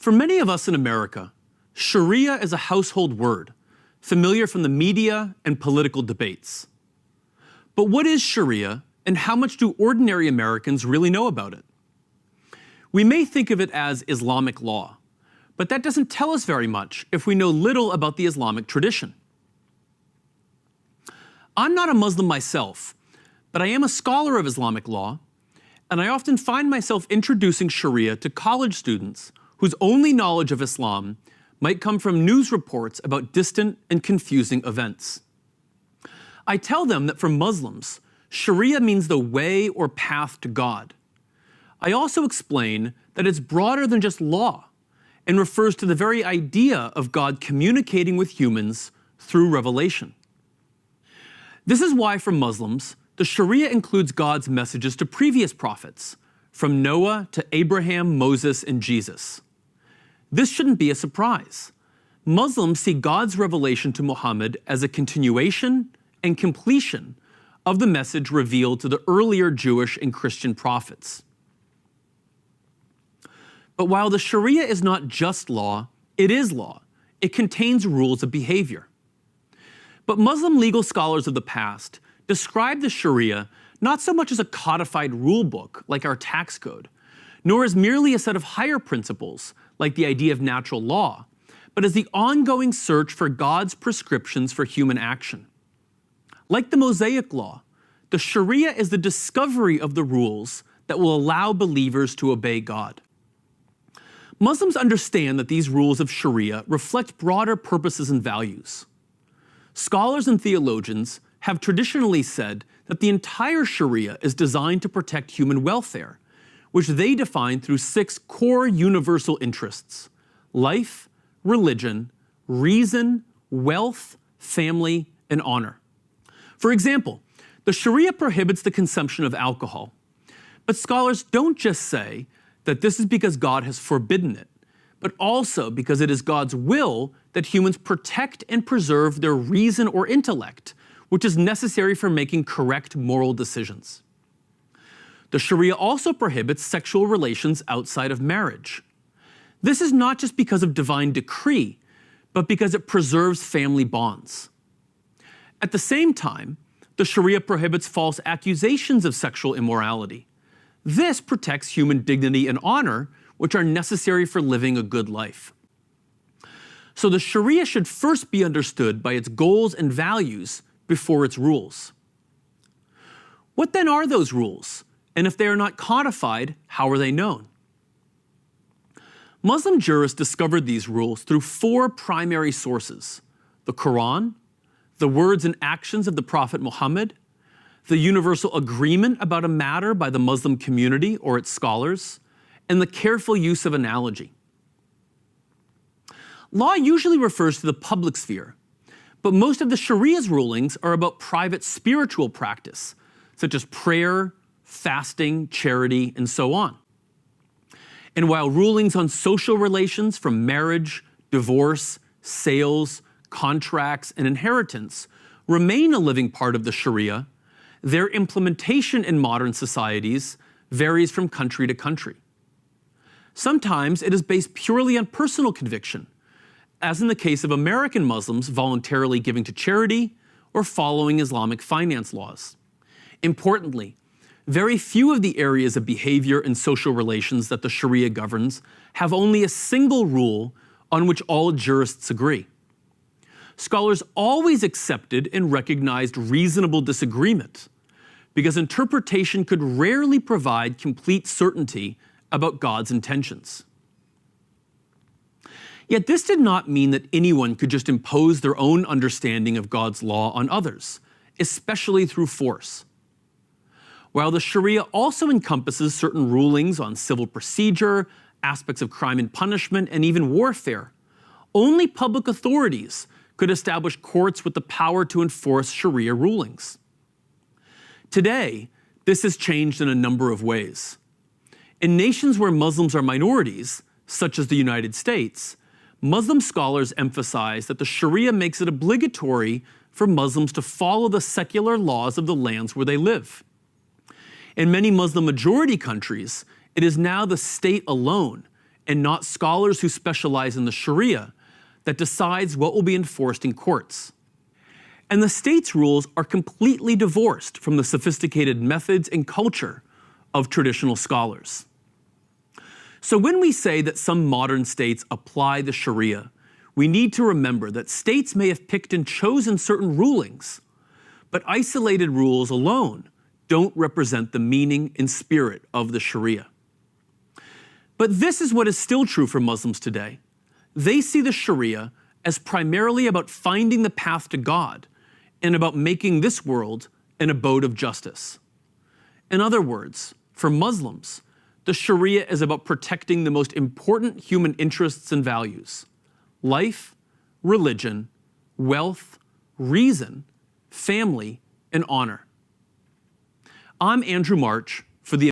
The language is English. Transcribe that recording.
For many of us in America, shariya is a household word, familiar from the media and political debates. But what is shariya, and how much do ordinary Americans really know about it? We may think of it as Islamic law, but that doesn't tell us very much if we know little about the Islamic tradition. I'm not a Muslim myself, but I am a scholar of Islamic law, and I often find myself introducing shariya to college students whose only knowledge of Islam might come from news reports about distant and confusing events. I tell them that for Muslims, shariya means the way or path to God. I also explain that it's broader than just law and refers to the very idea of God communicating with humans through revelation. This is why for Muslims, the shariya includes God's messages to previous prophets, from Noah to Abraham, Moses, and Jesus. This shouldn't be a surprise. Muslims see God's revelation to Muhammad as a continuation and completion of the message revealed to the earlier Jewish and Christian prophets. But while the shariya is not just law, it is law. It contains rules of behavior. But Muslim legal scholars of the past describe the shariya not so much as a codified rule book like our tax code, nor as merely a set of higher principles like the idea of natural law, but as the ongoing search for God's prescriptions for human action. Like the Mosaic Law, the shariya is the discovery of the rules that will allow believers to obey God. Muslims understand that these rules of shariya reflect broader purposes and values. Scholars and theologians have traditionally said that the entire shariya is designed to protect human welfare, which they define through 6 core universal interests: life, religion, reason, wealth, family, and honor. For example, the shariya prohibits the consumption of alcohol, but scholars don't just say that this is because God has forbidden it, but also because it is God's will that humans protect and preserve their reason or intellect, which is necessary for making correct moral decisions. The shariya also prohibits sexual relations outside of marriage. This is not just because of divine decree, but because it preserves family bonds. At the same time, the shariya prohibits false accusations of sexual immorality. This protects human dignity and honor, which are necessary for living a good life. So the shariya should first be understood by its goals and values before its rules. What then are those rules? And if they are not codified, how are they known? Muslim jurists discovered these rules through 4 primary sources: the Quran, the words and actions of the Prophet Muhammad, the universal agreement about a matter by the Muslim community or its scholars, and the careful use of analogy. Law usually refers to the public sphere, but most of the sharia's rulings are about private spiritual practice, such as prayer, fasting, charity, and so on. And while rulings on social relations from marriage, divorce, sales, contracts, and inheritance remain a living part of the shariya, their implementation in modern societies varies from country to country. Sometimes it is based purely on personal conviction, as in the case of American Muslims voluntarily giving to charity or following Islamic finance laws. Importantly, very few of the areas of behavior and social relations that the shariya governs have only a single rule on which all jurists agree. Scholars always accepted and recognized reasonable disagreement, because interpretation could rarely provide complete certainty about God's intentions. Yet this did not mean that anyone could just impose their own understanding of God's law on others, especially through force. While the shariya also encompasses certain rulings on civil procedure, aspects of crime and punishment, and even warfare, only public authorities could establish courts with the power to enforce shariya rulings. Today, this has changed in a number of ways. In nations where Muslims are minorities, such as the United States, Muslim scholars emphasize that the shariya makes it obligatory for Muslims to follow the secular laws of the lands where they live. In many Muslim majority countries, it is now the state alone, and not scholars who specialize in the shariya, that decides what will be enforced in courts. And the state's rules are completely divorced from the sophisticated methods and culture of traditional scholars. So when we say that some modern states apply the shariya, we need to remember that states may have picked and chosen certain rulings, but isolated rules alone don't represent the meaning and spirit of the shariya. But this is what is still true for Muslims today. They see the shariya as primarily about finding the path to God and about making this world an abode of justice. In other words, for Muslims, the shariya is about protecting the most important human interests and values: life, religion, wealth, reason, family, and honor. I'm Andrew March,